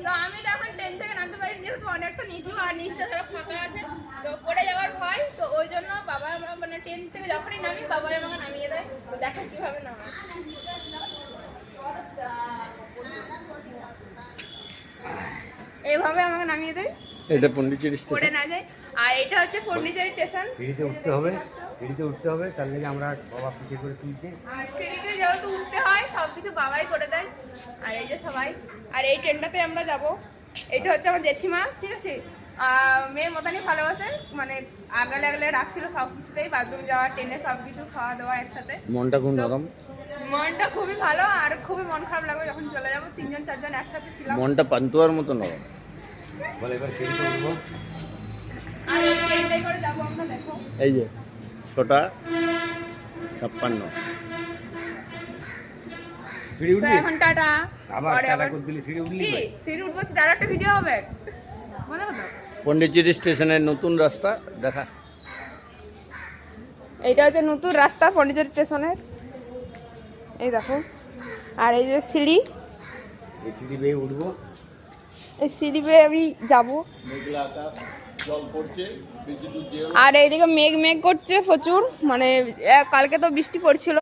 তো আমি তো এখন ট্রেন থেকে নামতে পারিনি, যেহেতু অনেকটা নিচু আর নিচটা সব ফাঁকা আছে, তো পড়ে যাওয়ার ভয়, তো ওই জন্য বাবা মানে ট্রেন থেকে যখনই নামি বাবাই আমাকে নামিয়ে দেয়। তো দেখো কিভাবে নামায়। এইভাবে আমাকে নামিয়ে দেয়, এটা পন্ডিচেরি পড়ে স্টেশন। না যায়। আর এটা হচ্ছে পন্ডিচেরি স্টেশন। সিঁড়িতে উঠতে হবে, সিঁড়িতে উঠতে হবে, তার জন্য আমরা বাবা পিঠে করে তুলছি। আর সিঁড়িতে যেহেতু উঠতে হয় সবকিছু বাবাই করে দেয়। আর এই যে সবাই, আর এই ট্রেনটাতে আমরা যাব। এটা হচ্ছে আমার জেঠিমা, ঠিক আছে, মেয়ের মতনই ভালোবাসে, মানে আগলে আগলে রাখছিল সব কিছুতেই, বাথরুম যাওয়া, ট্রেনে সব কিছু খাওয়া দাওয়া একসাথে। মনটা খুব নরম, মনটা খুবই ভালো, আর খুবই মন খারাপ লাগবে যখন চলে যাবো। 3 জন 4 জন একসাথে ছিলাম। মনটা পান্তুয়ার মতো নরম। বলে এবার সিঁড়িতে উঠবো। আর এই ট্রেনটাই করে যাবো আমরা, দেখো। এই যে 6:56। সিঁড়ি তো উঠবি? এখন টাটা। আবার পরে টাটা করে দিলি, সিঁড়ি উঠলি কি কই? সিঁড়ি উঠবো, ডাইরেক্ট ভিডিও হবে, মনে কথা। পন্ডিচেরি স্টেশনের নতুন রাস্তা দেখা। এইটা হচ্ছে নতুন রাস্তা পন্ডিচেরি স্টেশনের, এই দেখো। আর এই যে সিঁড়ি, এই সিঁড়ি বেয়ে উঠবো। এই সিঁড়ি বেয়ে আমি যাবো। মেঘলা আকাশ, জল পড়ছে, বেশি দূর যেও না। আর এইদিকে মেঘ মেঘ করছে প্রচুর, মানে কালকে তো বৃষ্টি পড়ছিল।